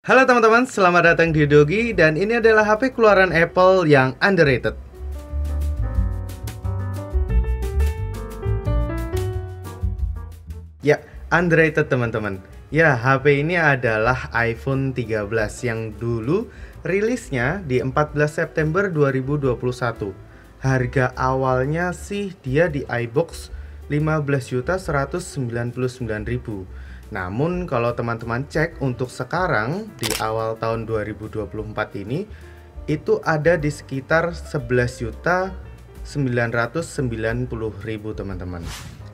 Halo teman-teman, selamat datang di Dogi dan ini adalah HP keluaran Apple yang underrated. Ya, underrated teman-teman. Ya, HP ini adalah iPhone 13 yang dulu rilisnya di 14 September 2021. Harga awalnya sih dia di iBox 15.199.000. Namun kalau teman-teman cek untuk sekarang di awal tahun 2024 ini itu ada di sekitar 11.990.000 teman-teman.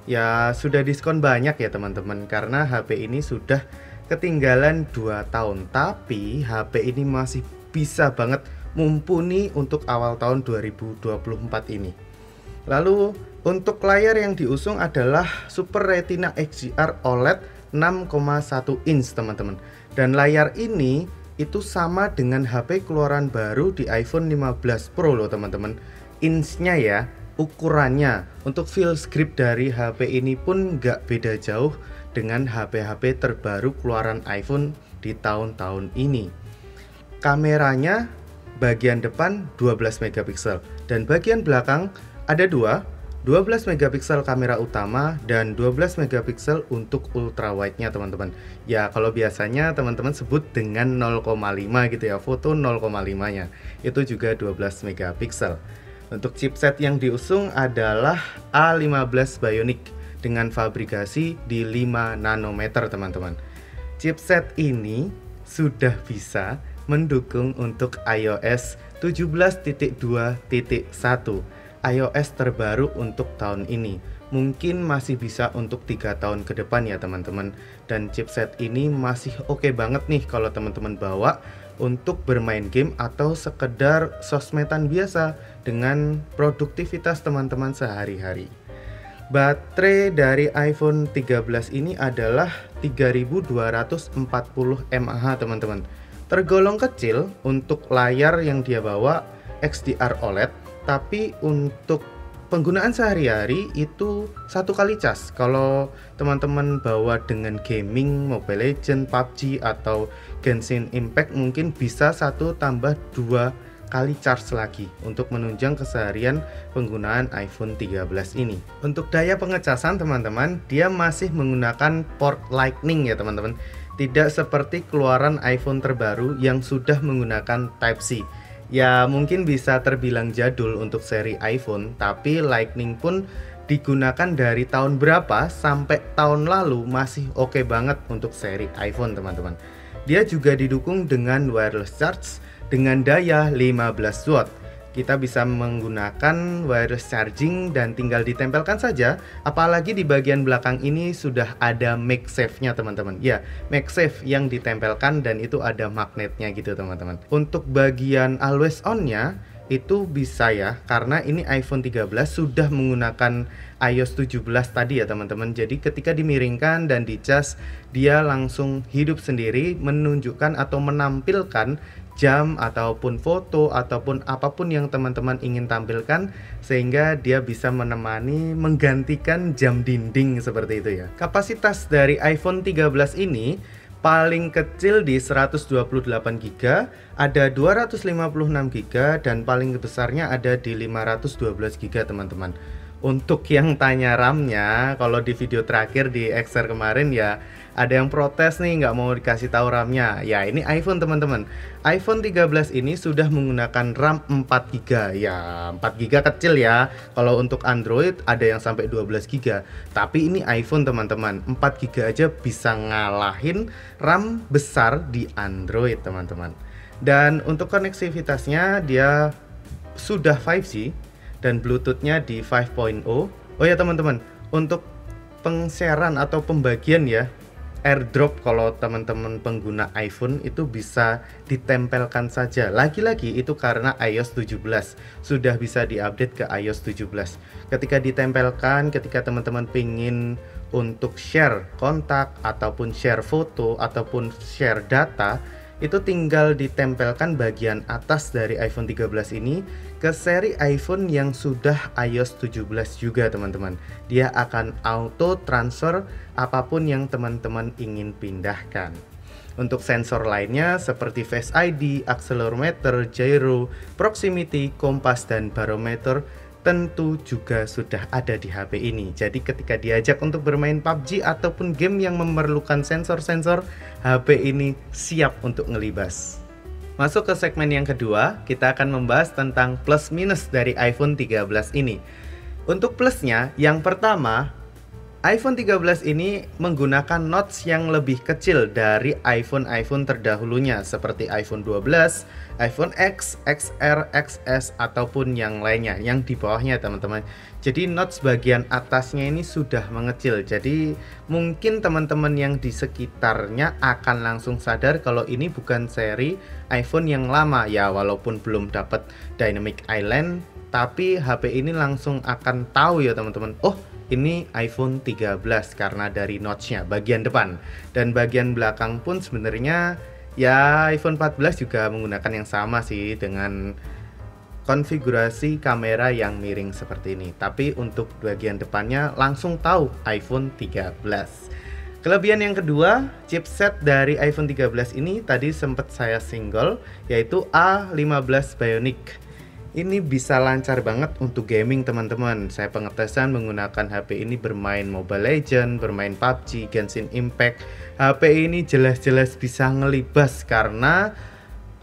Ya sudah diskon banyak ya teman-teman, karena HP ini sudah ketinggalan 2 tahun. Tapi HP ini masih bisa banget mumpuni untuk awal tahun 2024 ini. Lalu untuk layar yang diusung adalah Super Retina XDR OLED 6,1 inch teman-teman. Dan layar ini itu sama dengan HP keluaran baru di iPhone 15 Pro loh teman-teman. Inchnya ya, ukurannya. Untuk feel grip dari HP ini pun nggak beda jauh dengan HP-HP terbaru keluaran iPhone di tahun-tahun ini. Kameranya bagian depan 12 megapiksel dan bagian belakang ada 12 megapiksel kamera utama dan 12 megapiksel untuk ultrawide-nya teman-teman. Ya kalau biasanya teman-teman sebut dengan 0,5 gitu ya, foto 0,5-nya. Itu juga 12 megapiksel. Untuk chipset yang diusung adalah A15 Bionic dengan fabrikasi di 5 nanometer teman-teman. Chipset ini sudah bisa mendukung untuk iOS 17.2.1, iOS terbaru untuk tahun ini. Mungkin masih bisa untuk 3 tahun ke depan ya teman-teman. Dan chipset ini masih oke banget nih kalau teman-teman bawa untuk bermain game atau sekedar sosmedan biasa dengan produktivitas teman-teman sehari-hari. Baterai dari iPhone 13 ini adalah 3240 mAh teman-teman. Tergolong kecil untuk layar yang dia bawa XDR OLED, tapi untuk penggunaan sehari-hari itu 1 kali cas. Kalau teman-teman bawa dengan gaming, Mobile Legends, PUBG atau Genshin Impact mungkin bisa 1 tambah 2 kali charge lagi untuk menunjang keseharian penggunaan iPhone 13 ini. Untuk daya pengecasan teman-teman, dia masih menggunakan port Lightning ya teman-teman. Tidak seperti keluaran iPhone terbaru yang sudah menggunakan Type-C. Ya mungkin bisa terbilang jadul untuk seri iPhone, tapi Lightning pun digunakan dari tahun berapa sampai tahun lalu masih oke banget untuk seri iPhone teman-teman. Dia juga didukung dengan wireless charge dengan daya 15 watt. Kita bisa menggunakan wireless charging dan tinggal ditempelkan saja. Apalagi di bagian belakang ini sudah ada MagSafe-nya teman-teman. Ya, MagSafe yang ditempelkan dan itu ada magnetnya gitu teman-teman. Untuk bagian always on-nya itu bisa ya, karena ini iPhone 13 sudah menggunakan iOS 17 tadi ya teman-teman. Jadi ketika dimiringkan dan dicas, dia langsung hidup sendiri, menunjukkan atau menampilkan jam ataupun foto ataupun apapun yang teman-teman ingin tampilkan, sehingga dia bisa menemani menggantikan jam dinding seperti itu ya. Kapasitas dari iPhone 13 ini paling kecil di 128GB, ada 256GB dan paling besarnya ada di 512GB teman-teman. Untuk yang tanya RAM-nya, kalau di video terakhir di XR kemarin ya ada yang protes nih nggak mau dikasih tahu RAM-nya. Ya ini iPhone teman-teman. iPhone 13 ini sudah menggunakan RAM 4GB. Ya 4GB kecil ya. Kalau untuk Android ada yang sampai 12GB. Tapi ini iPhone teman-teman, 4GB aja bisa ngalahin RAM besar di Android teman-teman. Dan untuk konektivitasnya dia sudah 5G dan Bluetooth-nya di 5.0. Oh ya teman-teman, untuk pengsiaran atau pembagian ya, AirDrop kalau teman-teman pengguna iPhone itu bisa ditempelkan saja. Lagi-lagi itu karena iOS 17 sudah bisa diupdate ke iOS 17. Ketika ditempelkan, ketika teman-teman pingin untuk share kontak ataupun share foto ataupun share data, itu tinggal ditempelkan bagian atas dari iPhone 13 ini ke seri iPhone yang sudah iOS 17 juga teman-teman. Dia akan auto transfer apapun yang teman-teman ingin pindahkan. Untuk sensor lainnya seperti Face ID, accelerometer, gyro, proximity, kompas, dan barometer tentu juga sudah ada di HP ini. Jadi ketika diajak untuk bermain PUBG ataupun game yang memerlukan sensor-sensor, HP ini siap untuk ngelibas. Masuk ke segmen yang kedua, kita akan membahas tentang plus minus dari iPhone 13 ini. Untuk plusnya, yang pertama, iPhone 13 ini menggunakan notch yang lebih kecil dari iPhone terdahulunya seperti iPhone 12, iPhone X, XR, XS ataupun yang lainnya yang di bawahnya teman-teman. Jadi notch bagian atasnya ini sudah mengecil. Jadi mungkin teman-teman yang di sekitarnya akan langsung sadar kalau ini bukan seri iPhone yang lama ya, walaupun belum dapat Dynamic Island, tapi HP ini langsung akan tahu ya teman-teman. Oh, ini iPhone 13 karena dari notch-nya bagian depan, dan bagian belakang pun sebenarnya ya iPhone 14 juga menggunakan yang sama sih dengan konfigurasi kamera yang miring seperti ini. Tapi untuk bagian depannya langsung tahu iPhone 13. Kelebihan yang kedua, chipset dari iPhone 13 ini tadi sempat saya single, yaitu A15 Bionic. Ini bisa lancar banget untuk gaming teman-teman. Saya pengetesan menggunakan HP ini bermain Mobile Legends, bermain PUBG, Genshin Impact. HP ini jelas-jelas bisa ngelibas karena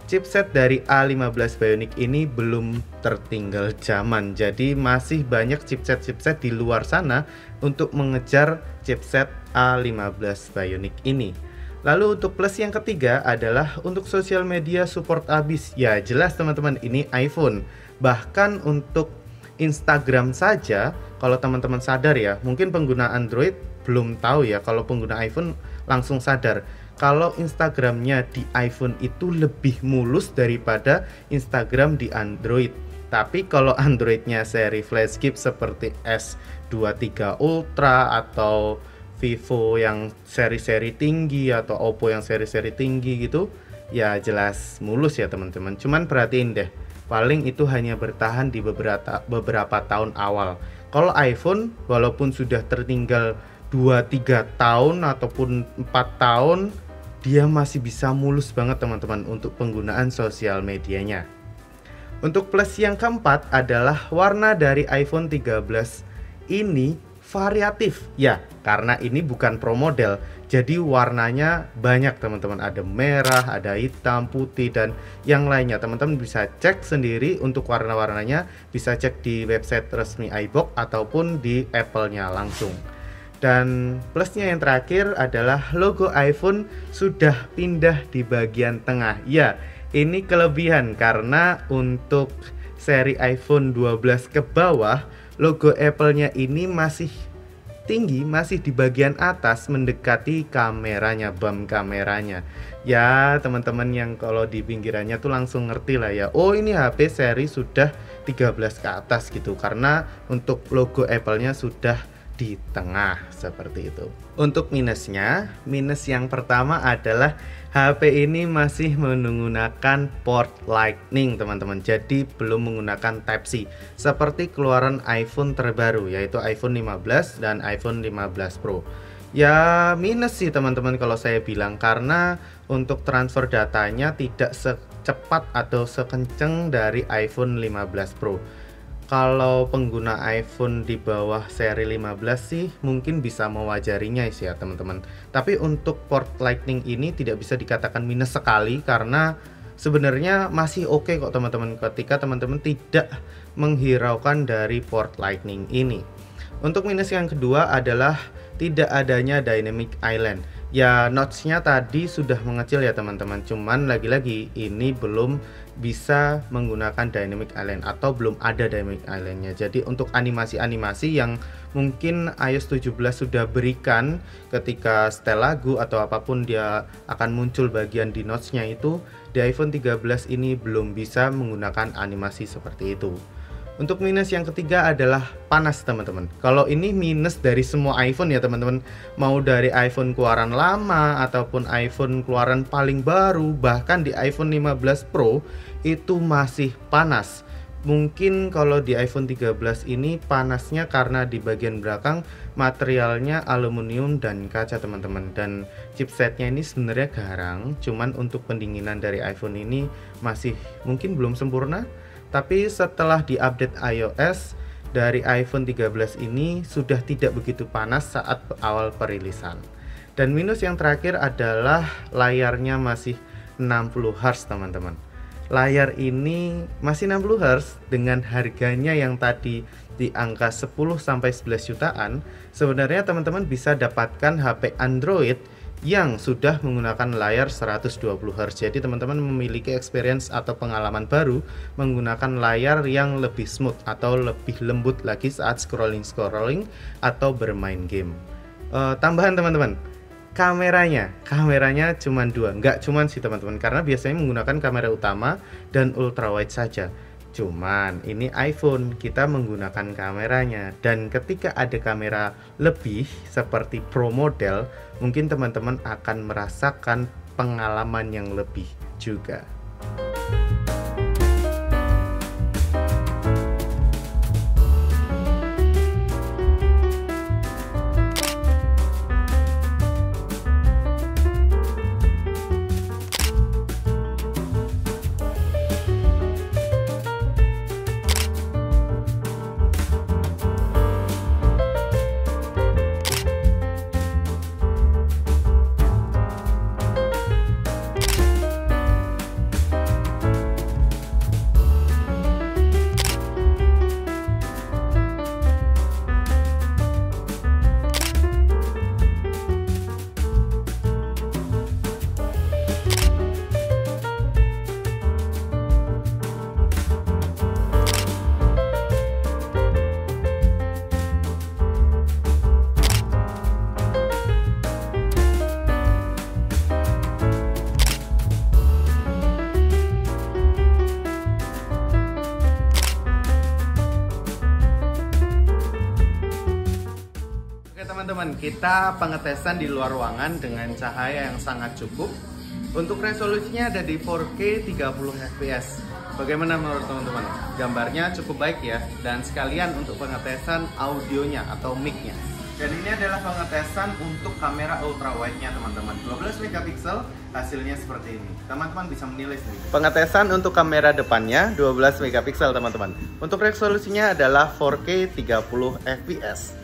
chipset dari A15 Bionic ini belum tertinggal zaman. Jadi masih banyak chipset-chipset di luar sana untuk mengejar chipset A15 Bionic ini. Lalu untuk plus yang ketiga adalah untuk sosial media support abis. Ya jelas teman-teman, ini iPhone. Bahkan untuk Instagram saja, kalau teman-teman sadar ya, mungkin pengguna Android belum tahu ya, kalau pengguna iPhone langsung sadar kalau Instagramnya di iPhone itu lebih mulus daripada Instagram di Android. Tapi kalau Androidnya seri flagship seperti S23 Ultra atau Vivo yang seri-seri tinggi atau Oppo yang seri-seri tinggi gitu, ya jelas mulus ya teman-teman. Cuman perhatiin deh, paling itu hanya bertahan di beberapa tahun awal. Kalau iPhone walaupun sudah tertinggal 2-3 tahun ataupun 4 tahun, dia masih bisa mulus banget teman-teman untuk penggunaan sosial medianya. Untuk plus yang keempat adalah warna dari iPhone 13 ini variatif ya, karena ini bukan pro model, jadi warnanya banyak teman-teman. Ada merah, ada hitam, putih, dan yang lainnya. Teman-teman bisa cek sendiri untuk warna-warnanya, bisa cek di website resmi iBox ataupun di Apple-nya langsung. Dan plusnya yang terakhir adalah logo iPhone sudah pindah di bagian tengah. Ya, ini kelebihan karena untuk seri iPhone 12 ke bawah, logo Apple-nya ini masih tinggi, masih di bagian atas mendekati kameranya, bump kameranya. Ya, teman-teman yang kalau di pinggirannya tuh langsung ngerti lah ya. Oh, ini HP seri sudah 13 ke atas gitu, karena untuk logo Apple-nya sudah di tengah seperti itu. Untuk minusnya, minus yang pertama adalah HP ini masih menggunakan port Lightning teman-teman. Jadi belum menggunakan Type-C seperti keluaran iPhone terbaru, yaitu iPhone 15 dan iPhone 15 Pro. Ya minus sih teman-teman kalau saya bilang, karena untuk transfer datanya tidak secepat atau sekenceng dari iPhone 15 Pro. Kalau pengguna iPhone di bawah seri 15 sih mungkin bisa mewajarinya sih ya teman-teman. Tapi untuk port Lightning ini tidak bisa dikatakan minus sekali, karena sebenarnya masih oke kok teman-teman ketika teman-teman tidak menghiraukan dari port Lightning ini. Untuk minus yang kedua adalah tidak adanya Dynamic Island. Ya notch-nya tadi sudah mengecil ya teman-teman, cuman lagi-lagi ini belum bisa menggunakan Dynamic Island atau belum ada Dynamic Island-nya. Jadi untuk animasi-animasi yang mungkin iOS 17 sudah berikan ketika setel lagu atau apapun dia akan muncul bagian di notch-nya itu, di iPhone 13 ini belum bisa menggunakan animasi seperti itu. Untuk minus yang ketiga adalah panas teman-teman. Kalau ini minus dari semua iPhone ya teman-teman, mau dari iPhone keluaran lama ataupun iPhone keluaran paling baru, bahkan di iPhone 15 Pro itu masih panas. Mungkin kalau di iPhone 13 ini panasnya karena di bagian belakang materialnya aluminium dan kaca teman-teman, dan chipsetnya ini sebenarnya garang, cuman untuk pendinginan dari iPhone ini masih mungkin belum sempurna. Tapi setelah diupdate iOS dari iPhone 13 ini sudah tidak begitu panas saat awal perilisan. Dan minus yang terakhir adalah layarnya masih 60 Hz teman-teman. Layar ini masih 60 Hz dengan harganya yang tadi di angka 10-11 jutaan. Sebenarnya teman-teman bisa dapatkan HP Android yang sudah menggunakan layar 120 Hz. Jadi teman-teman memiliki experience atau pengalaman baru menggunakan layar yang lebih smooth atau lebih lembut lagi saat scrolling atau bermain game. Tambahan teman-teman, kameranya cuman dua, nggak cuman sih teman-teman, karena biasanya menggunakan kamera utama dan ultrawide saja. Cuman ini iPhone kita menggunakan kameranya, dan ketika ada kamera lebih seperti Pro model, mungkin teman-teman akan merasakan pengalaman yang lebih juga. Teman-teman, kita pengetesan di luar ruangan dengan cahaya yang sangat cukup. Untuk resolusinya ada di 4K 30 fps. Bagaimana menurut teman-teman? Gambarnya cukup baik ya. Dan sekalian untuk pengetesan audionya atau mic-nya. Dan ini adalah pengetesan untuk kamera ultrawide-nya teman-teman. 12 megapiksel, hasilnya seperti ini. Teman-teman bisa menilai sendiri. Pengetesan untuk kamera depannya 12 megapiksel teman-teman. Untuk resolusinya adalah 4K 30 fps.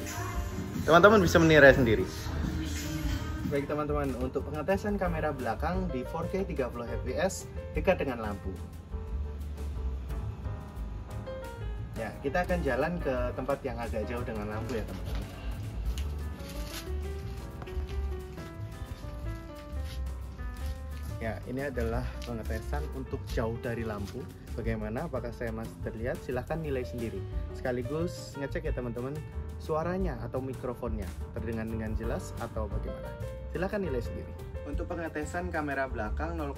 Teman-teman bisa menilai sendiri. Baik teman-teman, untuk pengetesan kamera belakang di 4K 30 fps dekat dengan lampu. Ya, kita akan jalan ke tempat yang agak jauh dengan lampu ya teman-teman. Ya, ini adalah pengetesan untuk jauh dari lampu. Bagaimana? Apakah saya masih terlihat? Silahkan nilai sendiri. Sekaligus ngecek ya teman-teman, suaranya atau mikrofonnya terdengar dengan jelas atau bagaimana. Silahkan nilai sendiri. Untuk pengetesan kamera belakang 0,5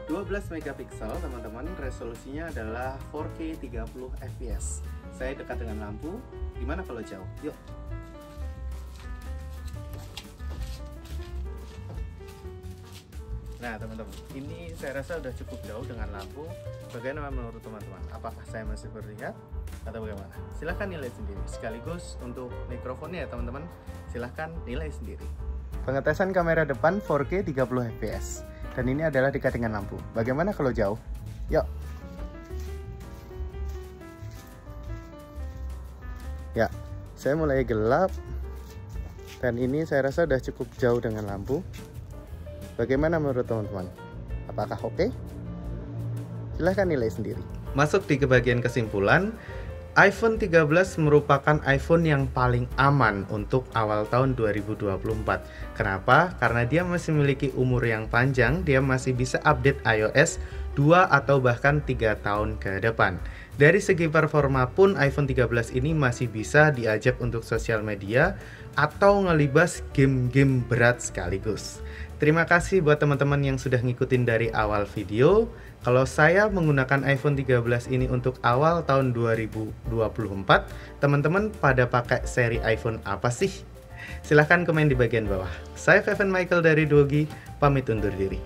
12 megapiksel teman-teman, resolusinya adalah 4K 30 fps. Saya dekat dengan lampu. Gimana kalau jauh? Yuk. Nah teman-teman, ini saya rasa sudah cukup jauh dengan lampu. Bagaimana menurut teman-teman? Apakah saya masih terlihat atau bagaimana? Silahkan nilai sendiri. Sekaligus untuk mikrofonnya ya teman-teman, silahkan nilai sendiri. Pengetesan kamera depan 4K 30 fps. Dan ini adalah dekat dengan lampu. Bagaimana kalau jauh? Yuk. Ya, saya mulai gelap. Dan ini saya rasa sudah cukup jauh dengan lampu. Bagaimana menurut teman-teman? Apakah oke? Silahkan nilai sendiri. Masuk di bagian kesimpulan, iPhone 13 merupakan iPhone yang paling aman untuk awal tahun 2024. Kenapa? Karena dia masih memiliki umur yang panjang, dia masih bisa update iOS 2 atau bahkan 3 tahun ke depan. Dari segi performa pun iPhone 13 ini masih bisa diajak untuk sosial media atau ngelibas game-game berat sekaligus. Terima kasih buat teman-teman yang sudah ngikutin dari awal video. Kalau saya menggunakan iPhone 13 ini untuk awal tahun 2024, teman-teman pada pakai seri iPhone apa sih? Silahkan komen di bagian bawah. Saya Vevan Michael dari Dogi, pamit undur diri.